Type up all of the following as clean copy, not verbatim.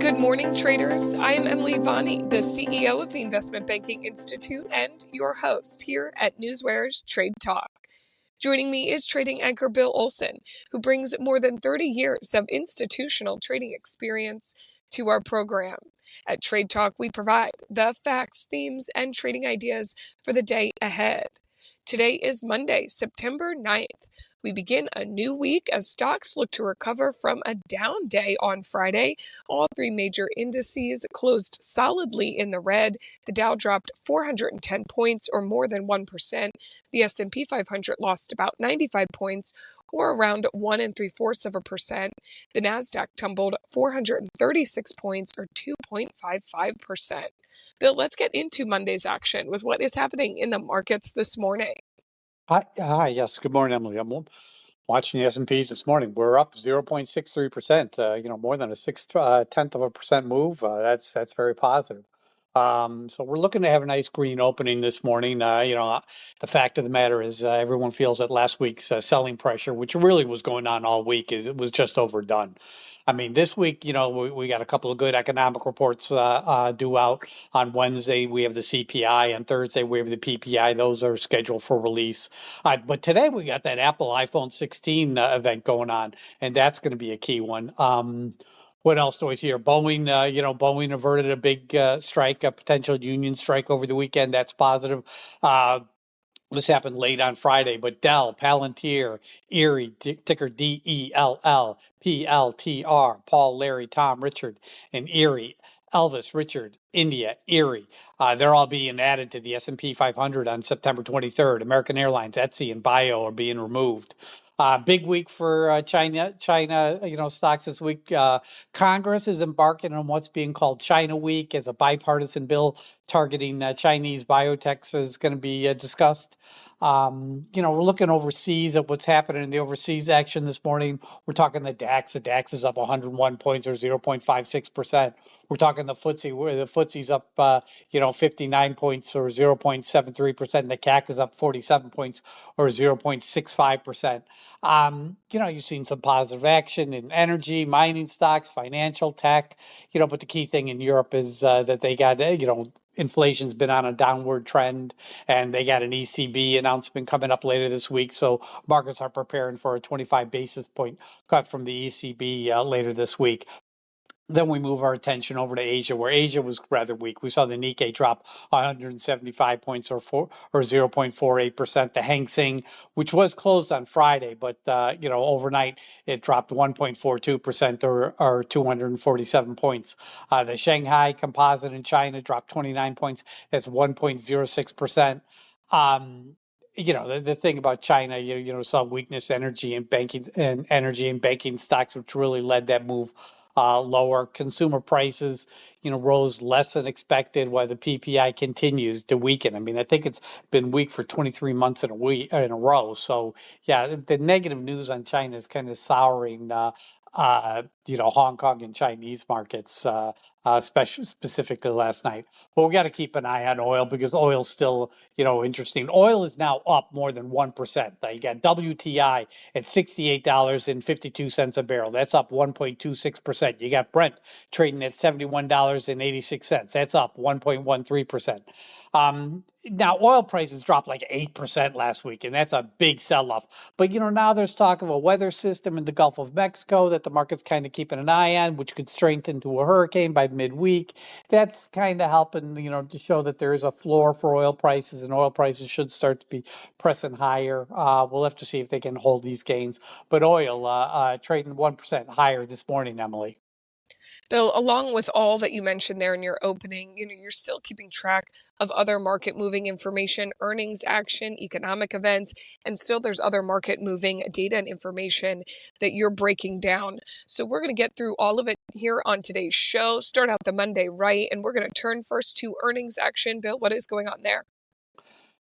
Good morning, traders. I am Emily Bonney, the CEO of the Investment Banking Institute and your host here at NewsWare's Trade Talk. Joining me is trading anchor Bill Olson, who brings more than 30 years of institutional trading experience to our program. At Trade Talk, we provide the facts, themes, and trading ideas for the day ahead. Today is Monday, September 9th. We begin a new week as stocks look to recover from a down day on Friday. All three major indices closed solidly in the red. The Dow dropped 410 points, or more than 1%. The S&P 500 lost about 95 points, or around 1 3/4%. The Nasdaq tumbled 436 points, or 2.55%. Bill, let's get into Monday's action with what is happening in the markets this morning. Yes. Good morning, Emily. I'm watching the S&Ps this morning. We're up 0.63%. More than a 0.6% move. That's very positive. So we're looking to have a nice green opening this morning. The fact of the matter is everyone feels that last week's selling pressure, which really was going on all week, it was just overdone. I mean, this week, we got a couple of good economic reports due out on Wednesday. We have the CPI. On Thursday, we have the PPI. Those are scheduled for release. But today, we got that Apple iPhone 16 event going on, and that's going to be a key one. What else do I see here? Boeing, Boeing averted a big strike, a potential union strike over the weekend. That's positive. This happened late on Friday, but DELL, Palantir, ERIE, ticker DELL, PLTR, Paul, Larry, Tom, Richard, and ERIE, Elvis, Richard, India, ERIE. They're all being added to the S&P 500 on September 23rd. American Airlines, Etsy, and Bio are being removed. Big week for China, stocks this week. Congress is embarking on what's being called China Week as a bipartisan bill targeting Chinese biotechs is going to be discussed. We're looking overseas at what's happening in the overseas action this morning. We're talking the DAX. The DAX is up 101 points, or 0.56%. We're talking the FTSE, where the FTSE's up, 59 points, or 0.73%. The CAC is up 47 points, or 0.65%. You've seen some positive action in energy, mining stocks, financial tech, but the key thing in Europe is that they got, inflation's been on a downward trend, and they got an ECB announcement coming up later this week. So markets are preparing for a 25 basis point cut from the ECB later this week. Then we move our attention over to Asia, where Asia was rather weak. We saw the Nikkei drop 175 points, or 0.48%. The Hang Seng, which was closed on Friday, but overnight it dropped 1.42%, or 247 points. The Shanghai Composite in China dropped 29 points. That's 1.06%. The thing about China, saw weakness energy and banking stocks, which really led that move lower. Consumer prices, rose less than expected, while the PPI continues to weaken. I mean, I think it's been weak for 23 months in a row. So, yeah, the negative news on China is kind of souring Hong Kong and Chinese markets, specifically last night. But we got to keep an eye on oil, because oil's still, interesting. Oil is now up more than 1%. You got WTI at $68.52 a barrel. That's up 1.26%. You got Brent trading at $71.86. That's up 1.13%. Now, oil prices dropped like 8% last week, and that's a big sell-off. But, now there's talk of a weather system in the Gulf of Mexico that the market's kind of keeping an eye on, which could strengthen to a hurricane by midweek. That's kind of helping, to show that there is a floor for oil prices, and oil prices should start to be pressing higher. We'll have to see if they can hold these gains. But oil trading 1% higher this morning, Emily. Bill, along with all that you mentioned there in your opening, you're still keeping track of other market moving information, earnings action, economic events, and still there's other market moving data and information that you're breaking down. So we're going to get through all of it here on today's show, start out the Monday right, and we're going to turn first to earnings action. Bill, what is going on there?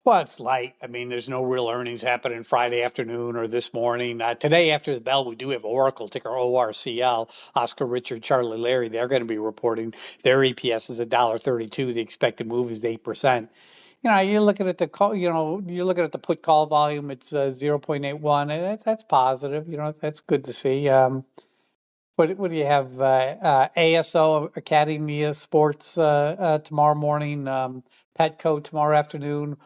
Well, it's light. I mean, there's no real earnings happening Friday afternoon or this morning. Today, after the bell, we do have Oracle, ticker ORCL, Oscar, Richard, Charlie, Larry. They're going to be reporting. Their EPS is $1.32. The expected move is 8%. You're looking at the call. You're looking at the put call volume. It's 0.81. And that's positive. That's good to see. What do you have? ASO Academy of Sports tomorrow morning. Petco tomorrow afternoon.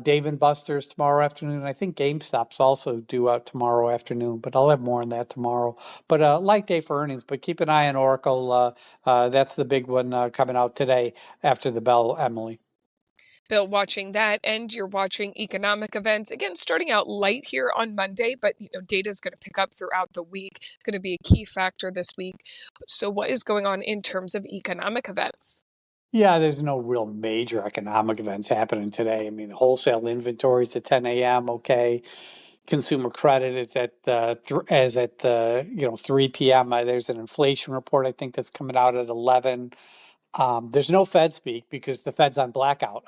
Dave and Buster's tomorrow afternoon. And I think GameStop's also due out tomorrow afternoon. But I'll have more on that tomorrow. But light day for earnings. But keep an eye on Oracle. That's the big one coming out today after the bell, Emily. Bill, watching that, and you're watching economic events. Again, starting out light here on Monday, but data is going to pick up throughout the week. Going to be a key factor this week. So what is going on in terms of economic events? Yeah, there's no real major economic events happening today. I mean, the wholesale inventories at 10 a.m. Okay. Consumer credit is at 3 p.m. There's an inflation report I think that's coming out at 11. There's no Fed speak because the Fed's on blackout.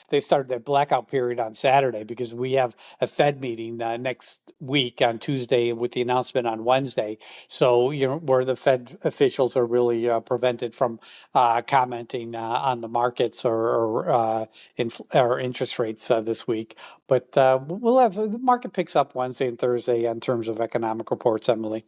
They started their blackout period on Saturday because we have a Fed meeting next week on Tuesday with the announcement on Wednesday. So, where the Fed officials are really prevented from commenting on the markets or interest rates this week. But we'll have the market picks up Wednesday and Thursday in terms of economic reports, Emily.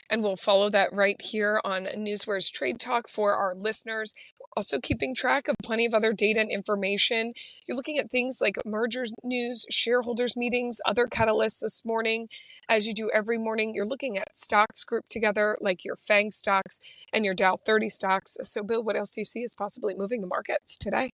And we'll follow that right here on NewsWare's Trade Talk for our listeners. We're also keeping track of plenty of other data and information. You're looking at things like mergers news, shareholders meetings, other catalysts this morning. As you do every morning, you're looking at stocks grouped together like your FANG stocks and your Dow 30 stocks. So, Bill, what else do you see is possibly moving the markets today?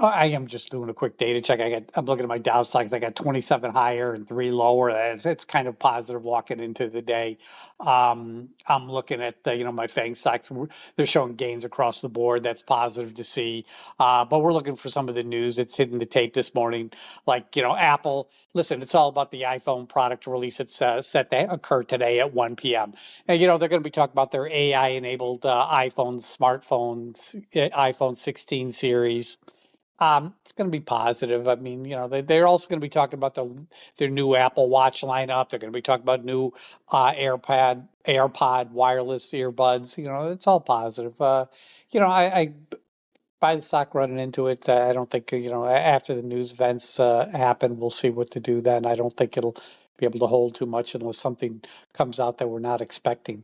I am just doing a quick data check. I'm looking at my Dow stocks. I got 27 higher and 3 lower. It's kind of positive walking into the day. I'm looking at my FANG stocks. They're showing gains across the board. That's positive to see. But we're looking for some of the news that's hitting the tape this morning. Like Apple. Listen, it's all about the iPhone product release. It's set to occur today at 1 p.m. And they're going to be talking about their AI-enabled smartphones, iPhone 16 series. It's going to be positive. I mean, they're also going to be talking about their new Apple Watch lineup. They're going to be talking about new AirPod wireless earbuds. It's all positive. I buy the stock running into it. I don't think, after the news events happen, we'll see what to do then. I don't think it'll be able to hold too much unless something comes out that we're not expecting.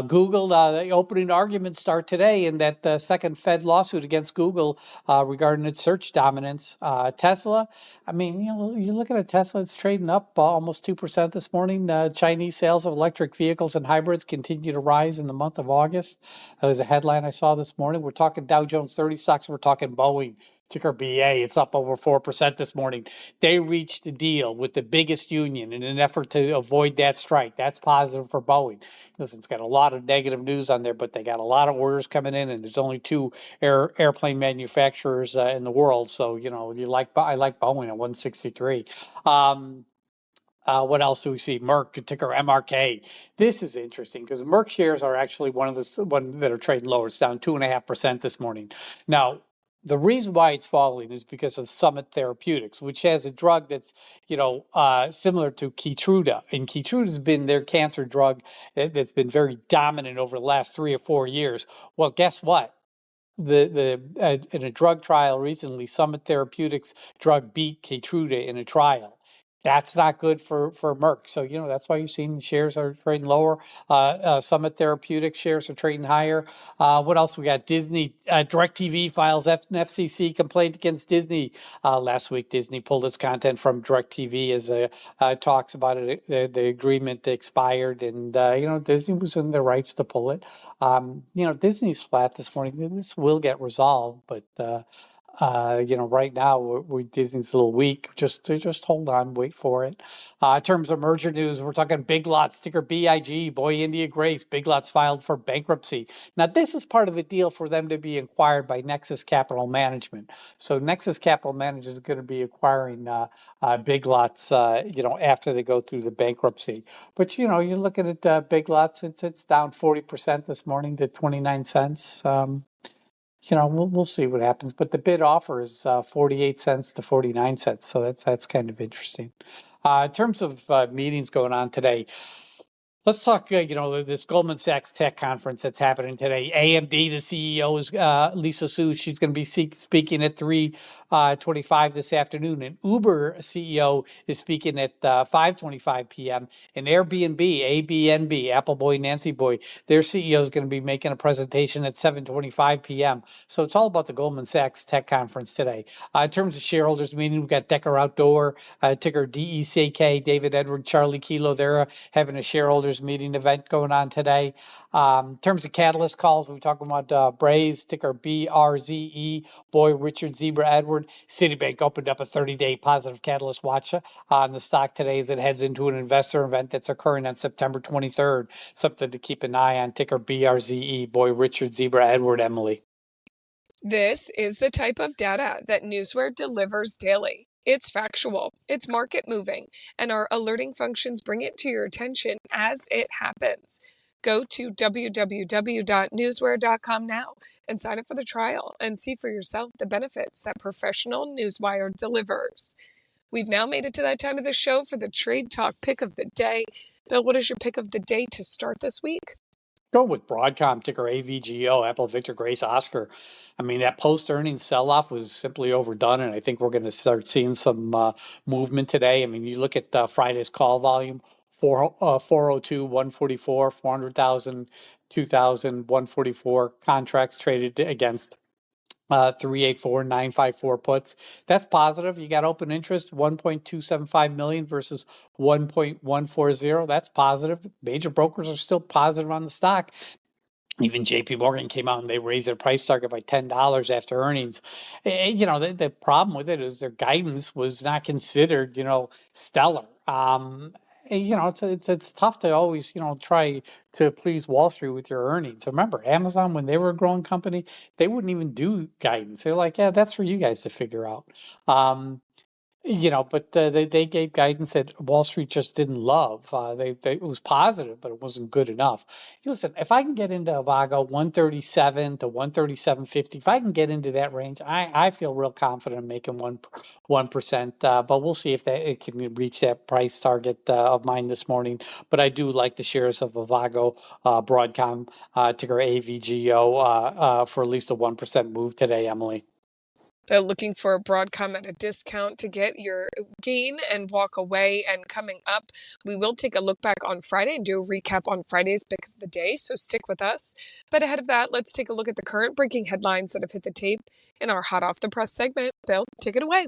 Google, the opening arguments start today in that second Fed lawsuit against Google regarding its search dominance. Tesla, I mean, you look at a Tesla, it's trading up almost 2% this morning. Chinese sales of electric vehicles and hybrids continue to rise in the month of August. There's a headline I saw this morning. We're talking Dow Jones 30 stocks. We're talking Boeing, ticker BA. It's up over 4% this morning. They reached a deal with the biggest union in an effort to avoid that strike. That's positive for Boeing. Listen, it's got a lot of negative news on there, but they got a lot of orders coming in, and there's only 2 airplane manufacturers in the world. So, I like Boeing at 163. What else do we see? Merck, ticker MRK. This is interesting because Merck shares are actually one that are trading lower. It's down 2.5% this morning. Now, the reason why it's falling is because of Summit Therapeutics, which has a drug that's, similar to Keytruda. And Keytruda has been their cancer drug that's been very dominant over the last 3 or 4 years. Well, guess what? In a drug trial recently, Summit Therapeutics drug beat Keytruda in a trial. That's not good for Merck. So, that's why you've seen the shares are trading lower. Summit Therapeutics shares are trading higher. What else we got? Disney, DirecTV files an FCC complaint against Disney. Last week, Disney pulled its content from DirecTV as talks about it. The agreement expired, and, Disney was in their rights to pull it. Disney's flat this morning. This will get resolved, but right now Disney's a little weak. Just hold on, wait for it. In terms of merger news, we're talking Big Lots, ticker BIG, Boy India Grace. Big Lots filed for bankruptcy. Now, this is part of a deal for them to be acquired by Nexus Capital Management. So Nexus Capital Management is going to be acquiring Big Lots, after they go through the bankruptcy. But you're looking at Big Lots. It's down 40% this morning to 29 cents. We'll see what happens, but the bid offer is 48 cents to 49 cents, so that's kind of interesting. In terms of meetings going on today, Let's talk, this Goldman Sachs tech conference that's happening today. AMD, the CEO is Lisa Su. She's going to be speaking at 3:25 this afternoon. And Uber CEO is speaking at 5:25 p.m. And Airbnb, ABNB, Apple Boy, Nancy Boy, their CEO is going to be making a presentation at 7:25 p.m. So it's all about the Goldman Sachs tech conference today. In terms of shareholders meeting, we've got Decker Outdoor, ticker DECK, David Edward, Charlie Kilo. They're having a shareholders meeting event going on today. In terms of catalyst calls, we're talking about Braze, ticker BRZE, Boy, Richard, Zebra, Edward. Citibank opened up a 30-day positive catalyst watch on the stock today as it heads into an investor event that's occurring on September 23rd. Something to keep an eye on, ticker BRZE, Boy, Richard, Zebra, Edward, Emily. This is the type of data that NewsWare delivers daily. It's factual, it's market moving, and our alerting functions bring it to your attention as it happens. Go to www.newsware.com now and sign up for the trial and see for yourself the benefits that professional Newswire delivers. We've now made it to that time of the show for the Trade Talk pick of the day. Bill, what is your pick of the day to start this week? Go with Broadcom, ticker AVGO, Apple, Victor, Grace, Oscar. I mean, that post-earnings sell-off was simply overdone, and I think we're going to start seeing some movement today. I mean, you look at Friday's call volume, 402, 144, 400,000, 2,000, 144 contracts traded against 384, 954 puts. That's positive. You got open interest, 1.275 million versus 1.140. That's positive. Major brokers are still positive on the stock. Even JP Morgan came out and they raised their price target by $10 after earnings. The problem with it is their guidance was not considered, stellar. It's tough to always, try to please Wall Street with your earnings. Remember, Amazon, when they were a growing company, they wouldn't even do guidance. They're like, yeah, that's for you guys to figure out. But they gave guidance that Wall Street just didn't love. It was positive, but it wasn't good enough. Listen, if I can get into Avago 137 to 137.50, if I can get into that range, I feel real confident in making 1%. But we'll see if it can reach that price target of mine this morning. But I do like the shares of Avago, Broadcom, ticker AVGO, for at least a 1% move today, Emily. Looking for a Broadcom at a discount to get your gain and walk away. And coming up, we will take a look back on Friday and do a recap on Friday's pick of the day, so stick with us. But ahead of that, let's take a look at the current breaking headlines that have hit the tape in our Hot Off the Press segment. Bill, take it away.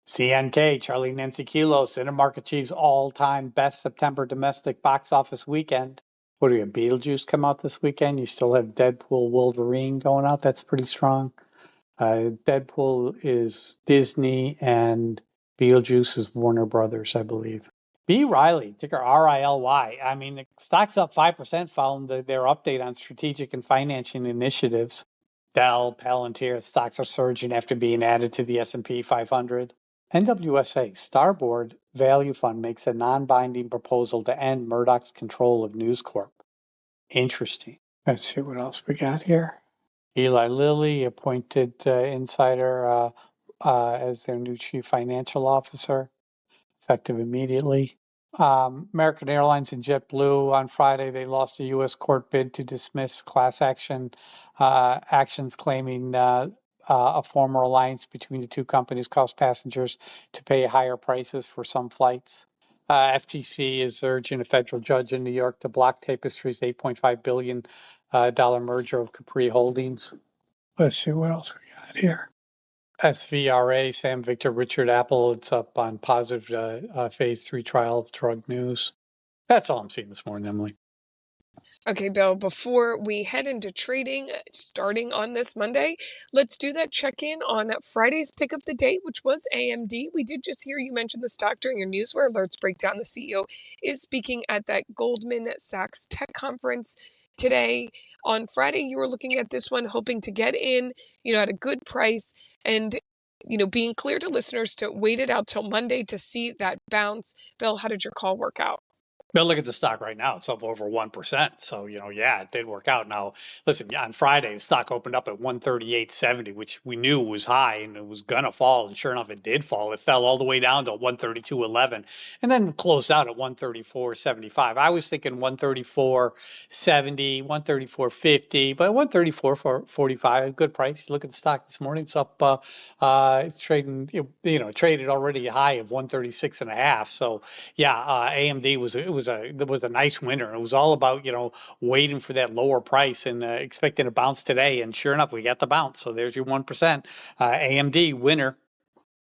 CNK, Charlie Nancy Kilo, Cinemark achieves all-time best September domestic box office weekend. What do you have, Beetlejuice come out this weekend? You still have Deadpool, Wolverine going out. That's pretty strong. Deadpool is Disney and Beetlejuice is Warner Brothers, I believe. B. Riley, ticker RILY. I mean, the stock's up 5% following their update on strategic and financing initiatives. DELL, Palantir, stocks are surging after being added to the S&P 500. NWSA, Starboard Value Fund makes a non-binding proposal to end Murdoch's control of News Corp. Interesting. Let's see what else we got here. Eli Lilly appointed insider as their new chief financial officer, effective immediately. American Airlines and JetBlue on Friday, they lost a U.S. court bid to dismiss class actions claiming a former alliance between the two companies caused passengers to pay higher prices for some flights. FTC is urging a federal judge in New York to block Tapestry's $8.5 billion merger of Capri Holdings. Let's see what else we got here. SVRA, Sam Victor Richard Apple, it's up on positive phase 3 trial drug news. That's all I'm seeing this morning, Emily. Okay, Bill, before we head into trading starting on this Monday, let's do that check-in on Friday's pick of the day, which was AMD. We did just hear you mention the stock during your NewsWare Alerts breakdown. The CEO is speaking at that Goldman Sachs tech conference today. On Friday, you were looking at this one, hoping to get in, at a good price and, being clear to listeners to wait it out till Monday to see that bounce. Bill, how did your call work out? But look at the stock right now. It's up over 1%. So, yeah, it did work out. Now, listen, on Friday, the stock opened up at 138.70, which we knew was high and it was going to fall. And sure enough, it did fall. It fell all the way down to 132.11 and then closed out at 134.75. I was thinking 134.70, 134.50, but 134.45, a good price. You look at the stock this morning, it's up, it's trading, traded already a high of 136.5. So, yeah, AMD was a nice winner. It was all about waiting for that lower price and expecting a bounce today. And sure enough, we got the bounce. So there's your 1%. AMD winner.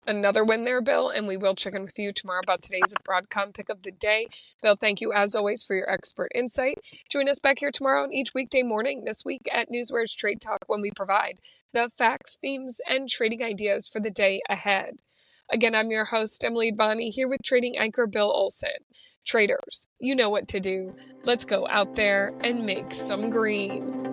Another win there, Bill, and we will check in with you tomorrow about today's Broadcom pick of the day. Bill, thank you as always for your expert insight. Join us back here tomorrow and each weekday morning this week at NewsWare's Trade Talk when we provide the facts, themes, and trading ideas for the day ahead. Again, I'm your host, Emily Bonney, here with trading anchor Bill Olson. Traders, you know what to do. Let's go out there and make some green.